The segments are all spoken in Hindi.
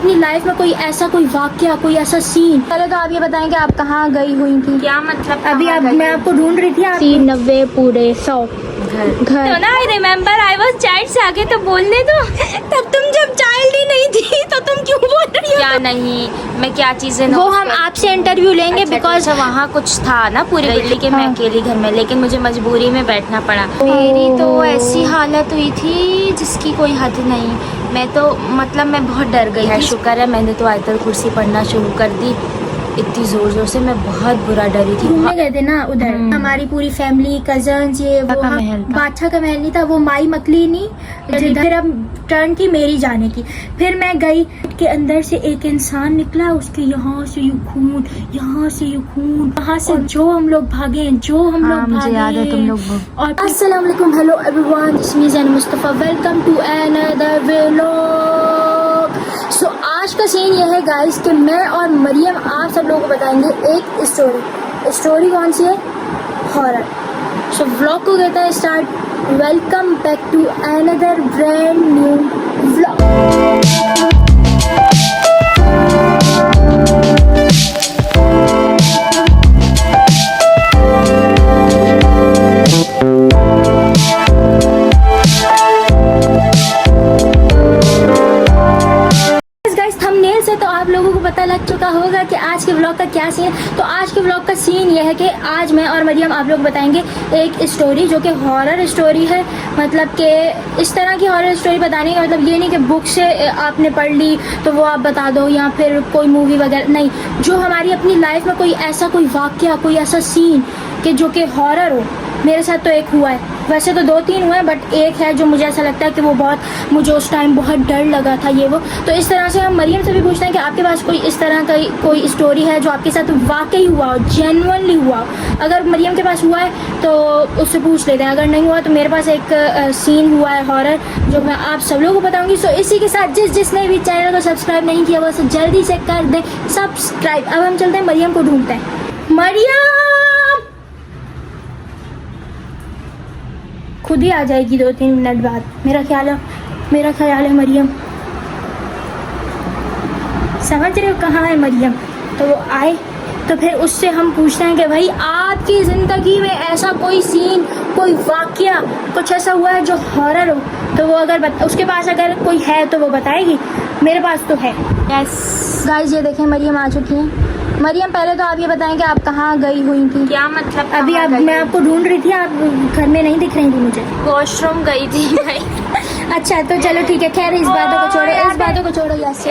अपनी लाइफ में कोई ऐसा कोई वाकया, कोई ऐसा सीन, पहले तो आप ये बताएं कि आप कहाँ गई हुई थी? क्या मतलब? अभी मैं आपको ढूंढ रही थी। 80, 90 पूरे 100 घर। तो ना I remember I was child से आगे तो बोलने दो। तब तुम जब चाइल्ड ही नहीं थी तो तुम क्यों बोल रही हो? क्या नहीं, मैं क्या चीजें वो हम आपसे इंटरव्यू लेंगे बिकॉज वहाँ कुछ था ना पूरी दिल्ली के, मैं अकेली घर में, लेकिन मुझे मजबूरी में बैठना पड़ा। मेरी तो ऐसी हालत हुई थी जिसकी कोई हद नहीं। मैं तो मतलब मैं बहुत डर गई थी। शुक्र है मैंने तो आयतल कुर्सी पढ़ना शुरू कर दी। इतनी जोर जोर से मैं बहुत बुरा डरी थी। घूमने गए थे ना उधर, हमारी पूरी फैमिली, कजन्स, ये वो बादशाह का महल नहीं था, वो माई मकली नहीं। फिर अब टर्न थी मेरी जाने की। फिर मैं गई, के अंदर से एक इंसान निकला, उसके यहाँ से यू खून, यहाँ से यू खून, वहाँ से जो हम लोग भागे, मुझे याद है तुम लोग। और अस्सलाम वालेकुम, hello everyone, this is Zain Mustafa, welcome to another vlog. So आज का सीन ये है गाइस कि मैं और मरियम आप सब लोगों को बताएंगे एक स्टोरी कौन सी है? हॉरर। सो व्लॉग को कहता है start. Welcome back to another brand new vlog. पता लग चुका होगा कि आज के व्लॉग का क्या सीन है। तो आज के व्लॉग का सीन यह है कि आज मैं और मरियम आप लोग बताएंगे एक स्टोरी जो कि हॉरर स्टोरी है। मतलब कि इस तरह की हॉरर स्टोरी बताने का मतलब ये नहीं कि बुक से आपने पढ़ ली तो वो आप बता दो, या फिर कोई मूवी वगैरह नहीं, जो हमारी अपनी लाइफ में कोई ऐसा कोई वाकया, कोई ऐसा सीन कि जो कि हॉरर हो। मेरे साथ तो एक हुआ है, वैसे तो 2-3 हुए हैं, बट एक है जो मुझे ऐसा लगता है कि वो बहुत, मुझे उस टाइम बहुत डर लगा था ये वो। तो इस तरह से हम मरियम से भी पूछते हैं कि आपके पास कोई इस तरह का कोई स्टोरी है जो आपके साथ वाकई हुआ हो, जेन्युइनली हुआ हो। अगर मरियम के पास हुआ है तो उससे पूछ लेते हैं, अगर नहीं हुआ तो मेरे पास एक सीन हुआ है हॉरर जो मैं आप सब लोगों को बताऊंगी। सो इसी के साथ जिसने भी चैनल को सब्सक्राइब नहीं किया वो जल्दी से कर दे सब्सक्राइब। अब हम चलते हैं मरियम को ढूंढते हैं। मरियम खुद ही आ जाएगी 2-3 मिनट बाद, मेरा ख्याल है मरियम। समझ रहे हो कहाँ है मरियम? तो वो आए तो फिर उससे हम पूछते हैं कि भाई आपकी ज़िंदगी में ऐसा कोई सीन, कोई वाकया, कुछ ऐसा हुआ है जो हॉरर हो। तो वो अगर उसके पास अगर कोई है तो वो बताएगी। मेरे पास तो है। यस गाइस, ये देखें मरियम आ चुकी हैं। मरियम पहले तो आप ये बताएं कि आप कहाँ गई हुई थी? क्या मतलब? अभी मैं आपको ढूंढ रही थी, आप घर में नहीं दिख रही थी मुझे। वॉशरूम गई थी भाई। अच्छा तो चलो ठीक है, खैर इस बातों को छोड़ो। यस,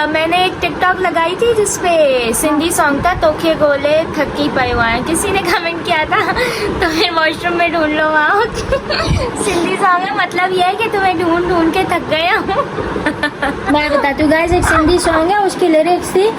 मैंने एक टिकटॉक लगाई थी जिसपे सिंधी सॉन्ग था, तोखे गोले थकी पए हुआ है, किसी ने कमेंट किया था तो फिर वॉशरूम में ढूंढ लो वहाँ। सिंधी सॉन्ग है, मतलब ये है कि तुम्हें ढूंढ के थक गया हूँ। मैं बताती हूँ गाइस, एक सिंधी सॉन्ग है, उसकी लिरिक्स थी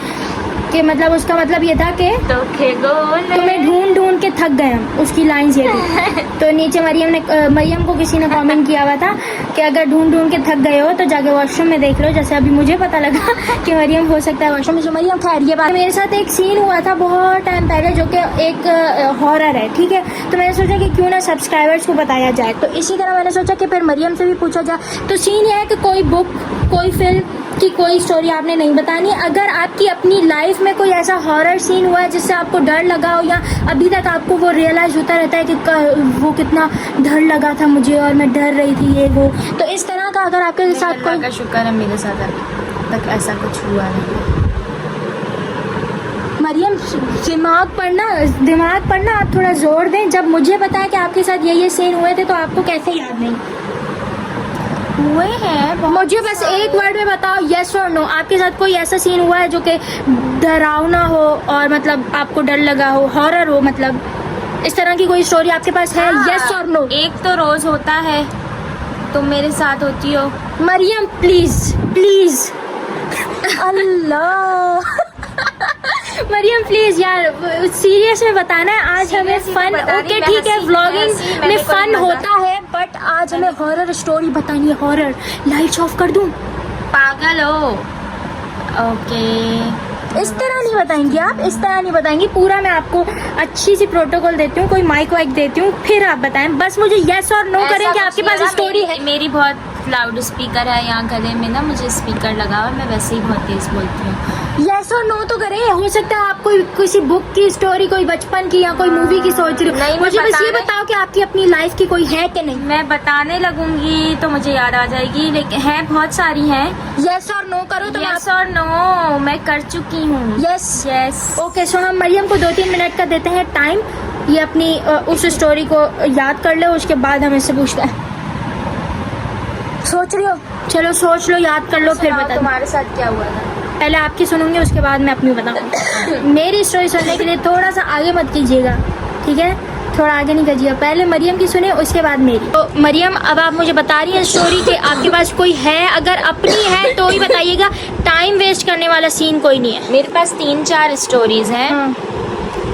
कि मतलब उसका मतलब ये था कि तुम्हें ढूंढ के थक गए हम, उसकी लाइंस ये थी। तो नीचे मरियम को किसी ने कमेंट किया हुआ था कि अगर ढूंढ के थक गए हो तो जाके वॉशरूम में देख लो। जैसे अभी मुझे पता लगा कि मरियम हो सकता है वॉशरूम में। जो मरियम, खैर ये बात, मेरे साथ एक सीन हुआ था बहुत टाइम पहले जो कि एक हॉरर है, ठीक है। तो मैंने सोचा कि क्यों ना सब्सक्राइबर्स को बताया जाए, तो इसी तरह मैंने सोचा कि फिर मरियम से भी पूछा जाए। तो सीन ये है कि कोई बुक, कोई फिल्म की कोई स्टोरी आपने नहीं बतानी। अगर आपकी अपनी लाइफ में कोई ऐसा हॉरर सीन हुआ है जिससे आपको डर लगा हो, या अभी तक आपको वो रियलाइज होता रहता है कि वो कितना डर लगा था मुझे और मैं डर रही थी ये वो, तो इस तरह का अगर आपके साथ कोई, का शुक्र है मेरे साथ अभी तक ऐसा कुछ हुआ नहीं। मरियम दिमाग पढ़ना आप थोड़ा जोर दें। जब मुझे पता है कि आपके साथ ये सीन हुए थे तो आपको कैसे याद नहीं हुए हैं? मुझे बस एक वर्ड में बताओ, यस और नो, आपके साथ कोई ऐसा सीन हुआ है जो कि डरावना हो और मतलब आपको डर लगा हो, हॉरर हो, मतलब इस तरह की कोई स्टोरी आपके पास है? यस और नो। एक तो रोज होता है, तुम मेरे साथ होती हो। मरियम प्लीज अल्लाह मरियम प्लीज यार, सीरियस में बताना है। आज हमें फन, ओके ठीक है, व्लॉगिंग में फन होता है, बट आज हमें हॉरर स्टोरी बतानी है। हॉरर, लाइट्स ऑफ कर दूं? पागल हो? ओके, इस तरह नहीं बताएंगी आप, इस तरह नहीं बताएंगी। पूरा मैं आपको अच्छी सी प्रोटोकॉल देती हूँ, कोई माइक वाइक देती हूँ, फिर आप बताएं। बस मुझे यस और नो करें कि आपके पास स्टोरी है। मेरी बहुत लाउड स्पीकर है यहाँ गले में ना, मुझे स्पीकर लगा हुआ है, मैं वैसे ही बहुत तेज बोलती हूँ। यस और नो तो करे, हो सकता है आप कोई किसी बुक की स्टोरी, कोई बचपन की या कोई मूवी की सोच रही हो। नहीं, मुझे मैं बस ये बताओ कि आपकी अपनी लाइफ की कोई है कि नहीं। मैं बताने लगूंगी तो मुझे याद आ जाएगी, लेकिन है बहुत सारी हैं। यस और नो करो तो यस और नो मैं कर चुकी हूँ। यस यस ओके, सो हम मरियम को 2-3 मिनट का देते हैं टाइम, ये अपनी उस स्टोरी को याद कर ले, उसके बाद हम इससे पूछते हैं। सोच रही हो? चलो सोच लो, याद कर लो, फिर बता। तुम्हारे साथ क्या हुआ था? पहले आपकी सुनूंगी, उसके बाद मैं अपनी बताऊंगी। मेरी स्टोरी सुनने के लिए थोड़ा सा आगे मत कीजिएगा, ठीक है? थोड़ा आगे नहीं कीजिएगा, पहले मरियम की सुने, उसके बाद मेरी। तो मरियम, अब आप मुझे बता रही हैं स्टोरी कि आपके पास कोई है, अगर अपनी है तो ही बताइएगा, टाइम वेस्ट करने वाला सीन कोई नहीं है। मेरे पास 3-4 स्टोरीज हैं। हाँ।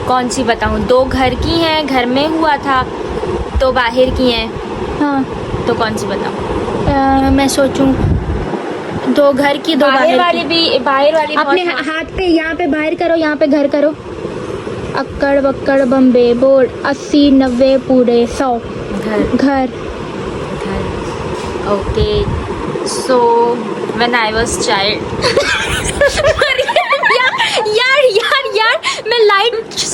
कौन सी बताऊँ? 2 घर की हैं, घर में हुआ था, तो बाहर की हैं, हाँ तो कौन सी बताऊँ? मैं सोचूं, 2 घर की, 2 बाहर वाली की। भी, बाहर वाली अपने बहुत- हाथ पे, यहाँ पे बाहर करो, यहाँ पे घर करो। अक्कड़ बक्कड़ बम्बे बोर्ड 80 90 पूरे 100 घर घर। Okay, so when I was child. यार यार यार, मैं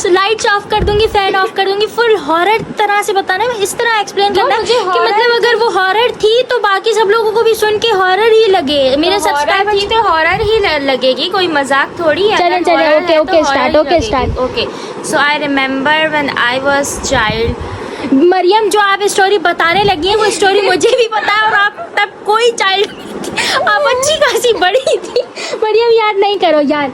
लाइट्स ऑफ कर दूंगी, फैन ऑफ कर दूंगी, फुल हॉरर तरह से बताना है, इस तरह एक्सप्लेन करना है मुझे कि horror मतलब अगर वो हॉरर थी तो बाकी सब लोगों को भी सुन के हॉरर ही लगे। मेरे सब्सक्राइबर थी तो हॉरर ही लगेगी, कोई मजाक थोड़ी है। चलें, अगर चलें, horror ओके, है तो ओके, horror start, ही ओके, लगेगी। start। Okay, so I remember when I was child. Mariam, जो आप स्टोरी बताने लगी हैं वो स्टोरी मुझे भी पता है, और आप तब कोई चाइल्ड नहीं थी, आप अच्छी खासी बड़ी थी। मरियम याद नहीं करो यार।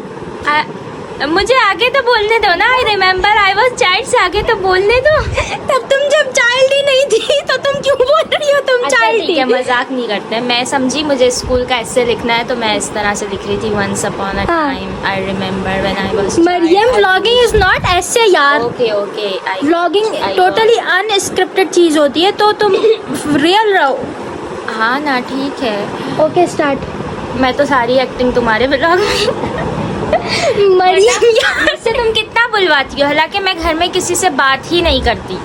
मुझे आगे तो बोलने दो ना। I remember I was child से आगे तो बोलने दो। तब तुम जब चाइल्ड ही नहीं थी तो तुम क्यों बोल रही हो तुम अच्छा, चाइल्ड ठीक है, थी? मजाक नहीं करते। मैं समझी मुझे स्कूल का ऐसे लिखना है तो मैं इस तरह से लिख रही थी। वंस अपॉन अ हाँ। Time I remember when I was Mariam, vlogging is not ऐसे यार। Okay okay, vlogging totally unscripted चीज होती है, तो तुम रियल रहो। हाँ ना, ठीक है। Okay, start. मैं तो सारी एक्टिंग तुम्हारे ब्लॉग में मरियम यार, से तुम कितना बुलवाती हो, हालांकि मैं घर में किसी से बात ही नहीं करती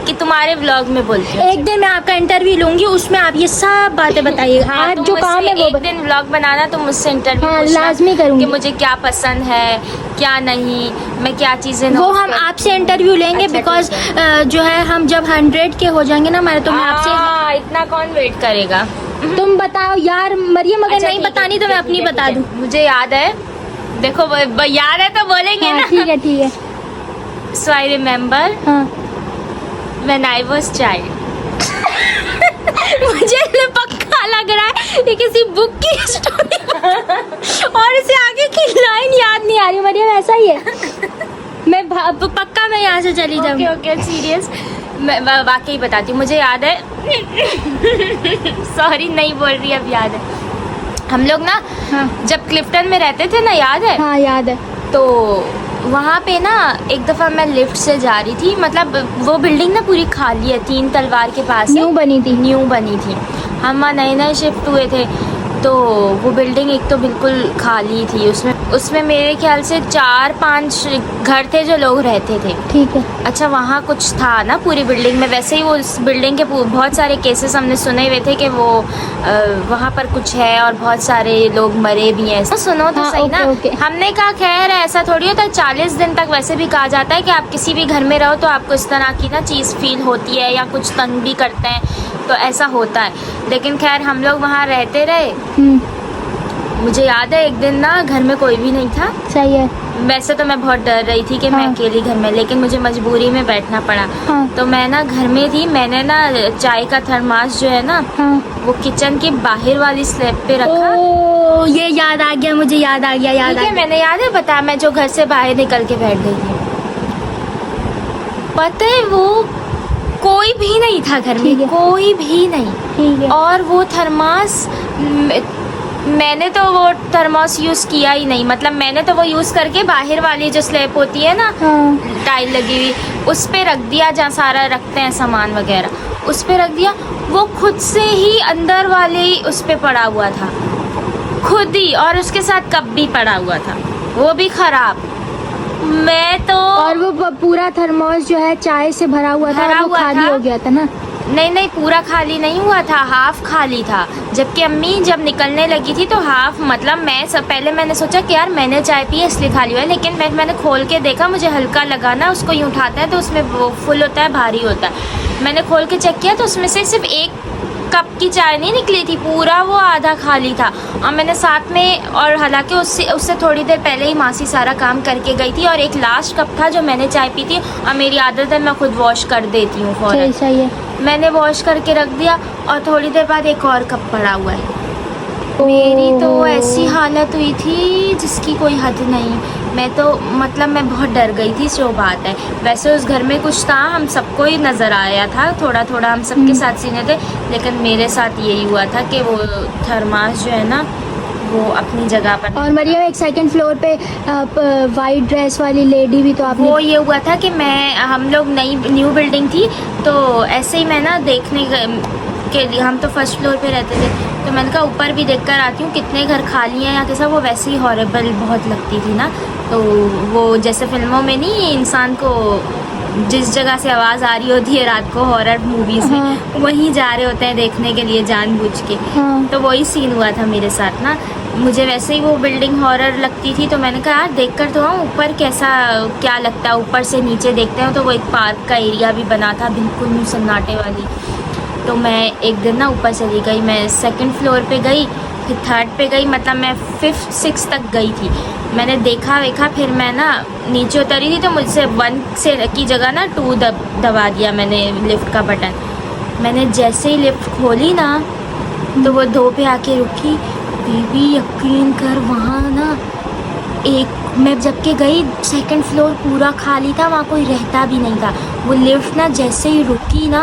कि तुम्हारे व्लॉग में बोलती हूँ। एक दिन मैं आपका इंटरव्यू लूंगी, उसमें आप ये सब बातें बताइएगा। हाँ, आज तुम जो काम है मुझसे वो एक दिन व्लॉग बनाना, तो मुझसे इंटरव्यू हाँ, पूछना लाजमी करूंगी। कि मुझे क्या पसंद है, क्या नहीं, मैं क्या चीजें वो note हम करती आपसे इंटरव्यू लेंगे, अच्छा, बिकॉज ठीक जो है हम जब 100 के हो जाएंगे ना मैं, तो मैं आपसे हाँ, इतना कौन वेट करेगा। तुम बताओ यार मरियम, अगर अच्छा, नहीं ठीक है, बतानी ठीक तो मैं है, अपनी ठीक है, बता ठीक दूं। है। मुझे याद है, देखो याद है तो बोलेंगे हाँ, ना। ठीक है, ठीक है। सो आई रिमेम्बर हाँ। When I was child. मुझे पक्का लग रहा है ये किसी बुक की स्टोरी और इसे आगे की लाइन याद नहीं आ रही। मरियम, ऐसा ही है। पक्का मैं यहाँ से चली जाऊंगी। ओके ओके, सीरियस मैं वाकई बताती हूँ, मुझे याद है। सॉरी, नहीं बोल रही, अब याद है। हम लोग ना हाँ जब क्लिफ्टन में रहते थे ना, याद है? हाँ, याद है। तो वहाँ पे ना एक दफ़ा मैं लिफ्ट से जा रही थी, मतलब वो बिल्डिंग ना पूरी खाली है, 3 तलवार के पास न्यू बनी थी। न्यू बनी थी। हम वहाँ नए नए शिफ्ट हुए थे, तो वो बिल्डिंग एक तो बिल्कुल खाली थी। उसमें मेरे ख्याल से 4-5 घर थे जो लोग रहते थे। ठीक है। अच्छा, वहाँ कुछ था ना पूरी बिल्डिंग में। वैसे ही वो उस बिल्डिंग के बहुत सारे केसेस हमने सुने हुए थे कि वो वहाँ पर कुछ है और बहुत सारे लोग मरे भी हैं। सुनो तो हाँ, सही ना। ओके। हमने कहा खैर ऐसा थोड़ी होता है, 40 दिन तक वैसे भी कहा जाता है कि आप किसी भी घर में रहो तो आपको इस तरह की ना चीज़ फील होती है या कुछ तंग भी करते हैं, तो ऐसा होता है। लेकिन खैर हम लोग वहाँ रहते रहे। मुझे याद है एक दिन ना घर में कोई भी नहीं था। सही है। वैसे तो मैं बहुत डर रही थी कि मैं हाँ। अकेली घर में, लेकिन मुझे मजबूरी में बैठना पड़ा। हाँ। तो मैं ना घर में थी, मैंने ना चाय का थर्मास जो है ना, हाँ। वो किचन की बाहर वाली स्लैब पे रखा। ओ, ये याद आ गया मुझे, याद आ गया, याद ठीक आ है, गया। मैंने याद है बता, मैं जो घर से बाहर निकल के बैठ गई थी, पता है वो कोई भी नहीं था घर ठीक में, है। कोई भी नहीं। ठीक है। और वो थर्मास मैंने तो वो थर्मास यूज़ किया ही नहीं, मतलब मैंने तो वो यूज़ करके बाहर वाली जो स्लैब होती है ना, हाँ। टाइल लगी हुई, उस पे रख दिया जहाँ सारा रखते हैं सामान वगैरह, उस पे रख दिया। वो खुद से ही अंदर वाले ही उस पे पड़ा हुआ था, खुद ही, और उसके साथ कप भी पड़ा हुआ था, वो भी खराब। मैं तो और वो पूरा थर्मोस जो है चाय से भरा हुआ था, भरा और वो हुआ खाली था। हो गया था ना। नहीं पूरा खाली नहीं हुआ था, हाफ खाली था। जबकि अम्मी जब निकलने लगी थी तो हाफ, मतलब पहले मैंने सोचा कि यार मैंने चाय पी है इसलिए खाली हुआ है, लेकिन मैंने खोल के देखा, मुझे हल्का लगा ना, उसको यूँ उठाता है तो उसमें वो फुल होता है, भारी होता है। मैंने खोल के चेक किया तो उसमें से सिर्फ एक कप की चाय नहीं निकली थी, पूरा वो आधा खाली था। और मैंने साथ में, और हालांकि उससे थोड़ी देर पहले ही मासी सारा काम करके गई थी, और एक लास्ट कप था जो मैंने चाय पी थी, और मेरी आदत है मैं खुद वॉश कर देती हूँ फौरन। सही है। मैंने वॉश करके रख दिया और थोड़ी देर बाद एक और कप पड़ा हुआ है। मेरी तो ऐसी हालत हुई थी जिसकी कोई हद नहीं। मैं तो मतलब मैं बहुत डर गई थी, जो बात है। वैसे उस घर में कुछ था, हम सबको ही नज़र आया था, थोड़ा थोड़ा हम सबके साथ सीने थे, लेकिन मेरे साथ यही हुआ था कि वो थर्मास जो है ना वो अपनी जगह पर। और मरियम एक सेकंड फ्लोर पे वाइट ड्रेस वाली लेडी भी तो आपने, वो ये हुआ था कि हम लोग न्यू बिल्डिंग थी, तो ऐसे ही मैं ना देखने के लिए, हम तो फर्स्ट फ्लोर पे रहते थे, तो मैंने कहा ऊपर भी देख कर आती हूँ कितने घर खाली हैं या कैसा। वो वैसे ही हॉरेबल बहुत लगती थी ना, तो वो जैसे फिल्मों में नहीं, इंसान को जिस जगह से आवाज़ आ रही होती है रात को हॉरर मूवीज़ में, हाँ। वहीं जा रहे होते हैं देखने के लिए जानबूझ के। हाँ। तो वही सीन हुआ था मेरे साथ ना। मुझे वैसे ही वो बिल्डिंग हॉरर लगती थी, तो मैंने कहा यार देख कर तो आऊँ ऊपर कैसा क्या लगता है, ऊपर से नीचे देखते हैं। तो वो एक पार्क का एरिया भी बना था, बिल्कुल सन्नाटे वाली। तो मैं एक दिन ना ऊपर चली गई, मैं सेकंड फ्लोर पे गई, फिर थर्ड पे गई, मतलब मैं 5th 6th तक गई थी। मैंने देखा वेखा, फिर मैं ना नीचे उतरी थी, तो मुझसे 1 से की जगह ना 2 दबा दिया मैंने लिफ्ट का बटन। मैंने जैसे ही लिफ्ट खोली ना, तो वो 2 पे आके रुकी। बेबी यकीन कर, वहाँ ना मैं जबकि गई, सेकंड फ्लोर पूरा खाली था, वहाँ कोई रहता भी नहीं था। वो लिफ्ट ना जैसे ही रुकी ना,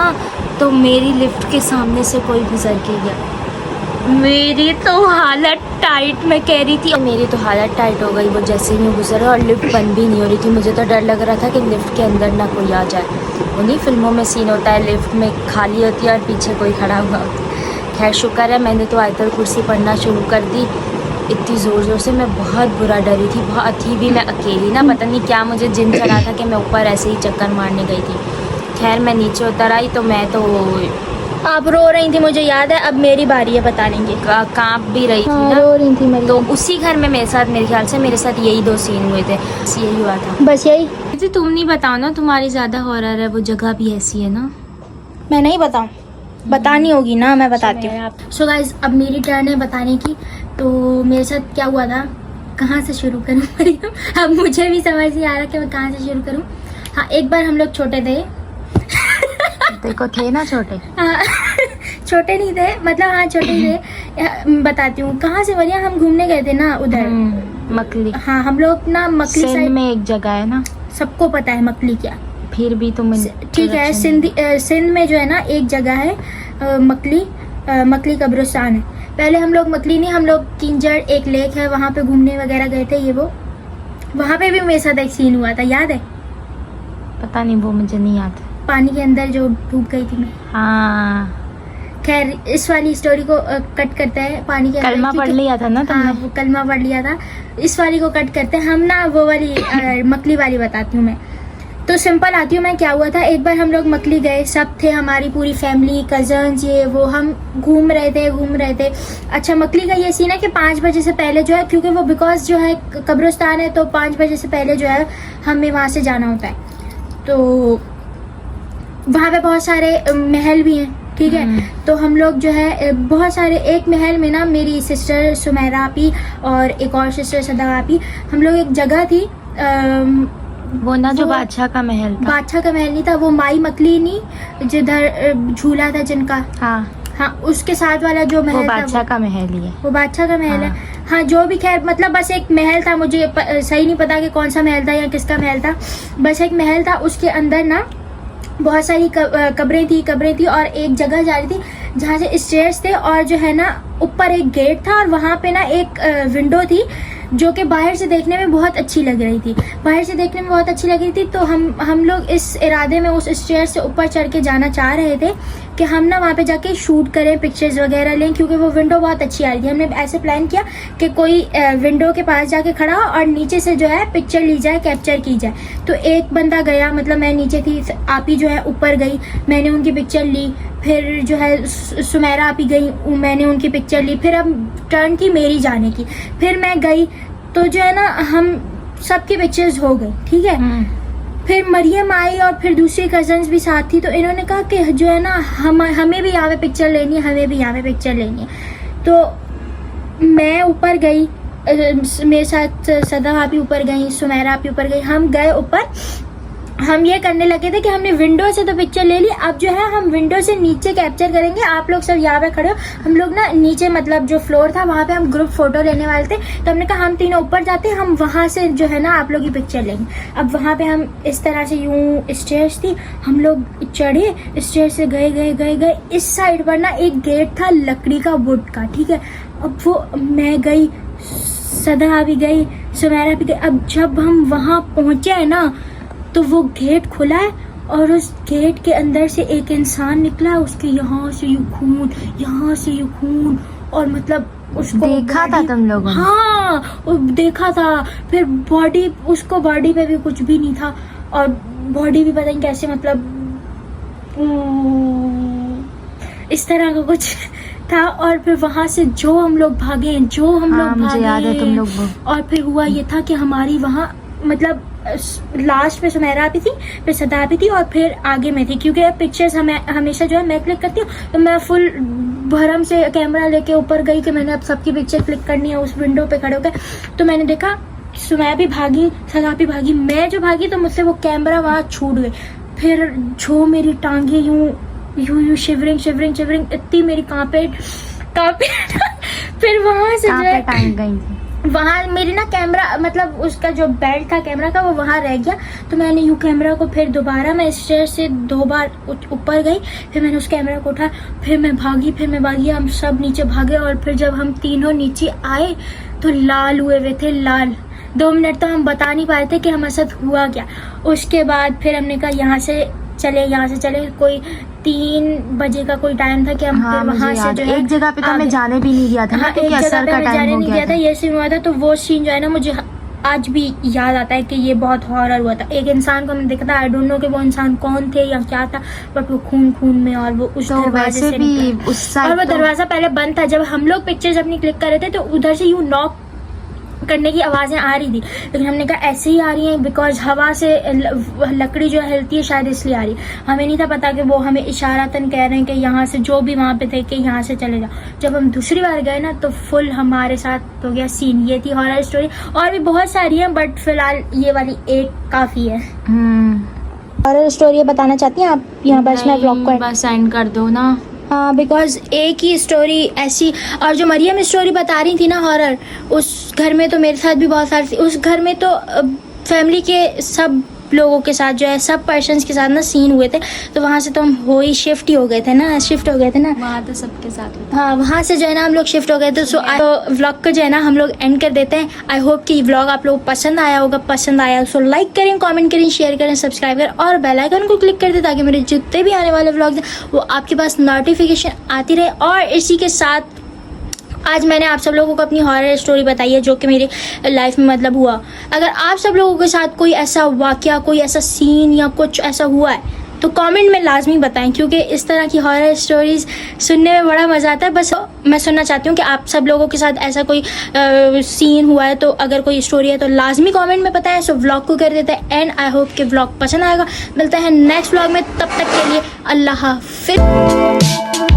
तो मेरी लिफ्ट के सामने से कोई गुजर के गया। मेरी तो हालत टाइट, मैं कह रही थी, मेरी तो हालत टाइट हो गई। वो जैसे ही गुजरा और लिफ्ट बंद भी नहीं हो रही थी। मुझे तो डर लग रहा था कि लिफ्ट के अंदर ना कोई आ जाए। उन्हीं फिल्मों में सीन होता है, लिफ्ट में खाली होती है और पीछे कोई खड़ा हुआ होता है। खैर शुक्र है, मैंने तो आयतल कुर्सी पढ़ना शुरू कर दी इतनी ज़ोर ज़ोर से। मैं बहुत बुरा डरी थी, बहुत थी भी। मैं अकेली ना, पता नहीं क्या मुझे जिन चढ़ा था कि मैं ऊपर ऐसे ही चक्कर मारने गई थी। खैर मैं नीचे उतर आई तो मैं तो, आप रो रही थी मुझे याद है। अब मेरी बारी है बताने की। कांप भी रही थी हाँ, ना, रो रही थी मरियम। तो उसी घर में मेरे साथ, मेरे ख्याल से मेरे साथ यही 2 सीन हुए थे, बस यही हुआ था। बस यही। जी तुम नहीं बताओ ना, तुम्हारी ज़्यादा हॉरर है, वो जगह भी ऐसी है ना। मैं नहीं बताऊं, बतानी होगी ना, मैं बताती हूँ। सो गाइज अब मेरी टर्न है बताने की। तो मेरे साथ क्या हुआ था, कहाँ से शुरू करूँ मरियम? अब मुझे भी समझ नहीं आ रहा कि मैं कहाँ से शुरू करूँ। हाँ, एक बार हम लोग छोटे थे। देखो थे ना छोटे। हाँ छोटे नहीं थे, मतलब हाँ छोटे थे। बताती हूँ कहाँ से मरियम, हम घूमने गए थे ना उधर मकली। हाँ, हम लोग ना मकली सिंध साइड में एक जगह है ना, सबको पता है मकली क्या। फिर भी तुम ठीक है, सिंध में जो है ना एक जगह है मकली कब्रिस्तान है। पहले हम लोग मकली नहीं, हम लोग किंजड़ एक लेक है, वहाँ पे घूमने वगैरह गए थे। ये वो वहाँ पे भी मेरे साथ एक सीन हुआ था, याद है? पता नहीं, वो मुझे नहीं याद। पानी के अंदर जो डूब गई थी मैं। हाँ खैर इस वाली स्टोरी को कट करते हैं। पानी के कलमा पढ़ लिया था ना तुमने? हाँ, वो कलमा पढ़ लिया था। इस वाली को कट करते हैं हम ना, वो वाली मकली वाली बताती हूँ मैं। तो सिंपल आती हूँ मैं। क्या हुआ था, एक बार हम लोग मकली गए, सब थे, हमारी पूरी फैमिली, कजन्स, ये वो, हम घूम रहे थे। अच्छा, मकली का ये सीन है कि 5 बजे से पहले जो है, क्योंकि वो बिकॉज जो है कब्रिस्तान है, तो 5 बजे से पहले जो है हमें वहाँ से जाना होता है। तो वहाँ पे बहुत सारे महल भी हैं, ठीक है। तो हम लोग जो है बहुत सारे, एक महल में ना मेरी सिस्टर सुमेरा आपी और एक और सिस्टर सदा आपी, हम लोग एक जगह थी, वो ना जो बादशाह का महल था। बादशाह का महल नहीं था, वो माई मकली नहीं जिधर झूला था जिनका, हाँ उसके साथ वाला जो महल था, वो बादशाह का महल ही है। वो बादशाह का महल है। हाँ, जो भी, खैर मतलब बस एक महल था, मुझे सही नहीं पता कि कौन सा महल था या किसका महल था, बस एक महल था। उसके अंदर ना बहुत सारी कब्रें थी और एक जगह जा रही थी जहाँ से स्टेयर्स थे, और जो है ना ऊपर एक गेट था, और वहाँ पे ना एक विंडो थी जो कि बाहर से देखने में बहुत अच्छी लग रही थी। तो हम लोग इस इरादे में उस स्टेयर से ऊपर चढ़ के जाना चाह रहे थे, कि हम ना वहाँ पे जाके शूट करें, पिक्चर्स वगैरह लें, क्योंकि वो विंडो बहुत अच्छी आ रही थी। हमने ऐसे प्लान किया कि कोई विंडो के पास जाके खड़ा हो और नीचे से जो है पिक्चर ली जाए, कैप्चर की जाए। तो एक बंदा गया, मतलब मैं नीचे थी, आप ही जो है ऊपर गई, मैंने उनकी पिक्चर ली। फिर जो है सुमेरा आप ही गई, मैंने उनकी पिक्चर ली। फिर अब टर्न थी मेरी जाने की, फिर मैं गई, तो जो है ना हम सबकी पिक्चर्स हो गई, ठीक है। फिर मरियम आई और फिर दूसरी कजन्स भी साथ थी, तो इन्होंने कहा कि जो है ना हमें भी यहाँ पे पिक्चर लेनी है, हमें भी यहाँ पे पिक्चर लेनी है। तो मैं ऊपर गई, मेरे साथ सदा भाभी ऊपर गई, सुमेरा आप ऊपर गई, हम गए ऊपर। हम ये करने लगे थे कि हमने विंडो से तो पिक्चर ले ली, अब जो है हम विंडो से नीचे कैप्चर करेंगे। आप लोग सब यहाँ पे खड़े हो, हम लोग ना नीचे मतलब जो फ्लोर था वहाँ पे हम ग्रुप फोटो लेने वाले थे। तो हमने कहा हम तीनों ऊपर जाते हैं, हम वहाँ से जो है ना आप लोग की पिक्चर लेंगे। अब वहाँ पे हम इस तरह से यूं स्टेयर्स थी, हम लोग चढ़े, स्टेयर से गए गए गए गए। इस साइड पर ना एक गेट था लकड़ी का, वुड का, ठीक है। अब वो मैं गई, सदा भी गई, सुमेरा भी गई। अब जब हम वहाँ पहुँचे है ना, तो वो गेट खुला है और उस गेट के अंदर से एक इंसान निकला है, उसके यहाँ से यूं खून, यहाँ से यूं खून, और मतलब उसको देखा था तुम लोगों ने? हाँ, वो देखा था। फिर बॉडी, उसको बॉडी पे भी कुछ भी नहीं था, और बॉडी भी पता नहीं कैसे, मतलब इस तरह का कुछ था। और फिर वहां से जो हम लोग भागे, मुझे याद है तुम लोग। और फिर हुआ ये था कि हमारी वहाँ मतलब लास्ट में सुमेरा भी थी, फिर सदा भी थी, और फिर आगे में थी, क्योंकि पिक्चर्स हमेशा जो है मैं क्लिक करती हूँ। तो मैं फुल भरम से कैमरा लेके ऊपर गई कि मैंने अब सबकी पिक्चर क्लिक करनी है उस विंडो पे खड़े होकर। तो मैंने देखा सुमेरा भी भागी, सदा भी भागी, मैं जो भागी तो मुझसे वो कैमरा वहाँ छूट गई। फिर जो मेरी टांगे यूं यूं यूं शिवरिंग शिवरिंग शिवरिंग, इतनी मेरी कांपे फिर वहां से जो है टांग गई थी। वहाँ मेरी ना कैमरा, मतलब उसका जो बेल्ट था कैमरा का, वो वहाँ रह गया। तो मैंने यूँ कैमरा को फिर दोबारा, मैं स्टेयर से 2 बार ऊपर गई, फिर मैंने उस कैमरा को उठाया, फिर मैं भागी, हम सब नीचे भागे। और फिर जब हम तीनों नीचे आए तो लाल हुए हुए थे, लाल। 2 मिनट तो हम बता नहीं पाए थे कि हमारे साथ हुआ क्या। उसके बाद फिर हमने कहा यहाँ से चले। कोई 3 बजे का कोई टाइम था कि हम फिर वहाँ से जो है एक जगह पे तो हमें जाने भी नहीं दिया था। हाँ, एक जगह पे हमें जाने नहीं दिया था, ये सीन हुआ था। तो वो सीन जो है ना मुझे आज भी याद आता है कि ये बहुत हॉरर हुआ था। एक इंसान को हमने देखा था, आई डोंट नो कि वो इंसान कौन थे या क्या था, बट वो खून में, और वो उस दरवाजे से निकला। और वो दरवाजा पहले बंद था। जब हम लोग पिक्चर्स अपनी क्लिक कर रहे थे तो उधर से यूं नॉक करने की आवाजें आ रही थी, लेकिन हमने कहा ऐसे ही आ रही हैं बिकॉज हवा से लकड़ी जो हिलती है, शायद इसलिए आ रही है। हमें नहीं था पता कि वो हमें इशारातन कह रहे हैं कि यहाँ से, जो भी वहाँ पे थे, कि यहाँ से चले जाओ। जब हम दूसरी बार गए ना तो फुल हमारे साथ हो गया सीन। ये थी हॉरर स्टोरी, और भी बहुत सारी हैं, बट फिलहाल ये वाली एक काफी है। हॉरर स्टोरी बताना चाहती हैं आप यहाँ बस मैं व्लॉग को बस एंड कर दो ना। हाँ, बिकॉज एक ही स्टोरी ऐसी, और जो मरियम स्टोरी बता रही थी ना हॉरर, उस घर में तो मेरे साथ भी बहुत सारी थी। उस घर में तो फैमिली के सब लोगों के साथ जो है, सब पर्सन्स के साथ ना सीन हुए थे। तो वहाँ से तो हम शिफ्ट हो गए थे ना। वहाँ तो सबके साथ होता। हाँ, वहाँ से जो है ना हम लोग शिफ्ट हो गए थे। तो व्लॉग को जो है ना हम लोग एंड कर देते हैं। आई होप कि व्लॉग आप लोग पसंद आया होगा। पसंद आया सो लाइक करें, कमेंट करें, शेयर करें, सब्सक्राइब करें और बेल आइकन को क्लिक कर दें, ताकि मेरे जितने भी आने वाले व्लॉग्स हैं वो आपके पास नोटिफिकेशन आती रहे। और इसी के साथ आज मैंने आप सब लोगों को अपनी हॉरर स्टोरी बताई है, जो कि मेरी लाइफ में मतलब हुआ। अगर आप सब लोगों के साथ कोई ऐसा वाकया, कोई ऐसा सीन या कुछ ऐसा हुआ है तो कमेंट में लाजमी बताएं, क्योंकि इस तरह की हॉरर स्टोरीज सुनने में बड़ा मज़ा आता है। बस मैं सुनना चाहती हूँ कि आप सब लोगों के साथ ऐसा कोई सीन हुआ है, तो अगर कोई स्टोरी है तो लाजमी कमेंट में बताएं। सो व्लॉग को कर देते हैं एंड। आई होप कि व्लॉग पसंद आएगा। मिलते हैं नेक्स्ट व्लॉग में, तब तक के लिए अल्लाह हाफिज़।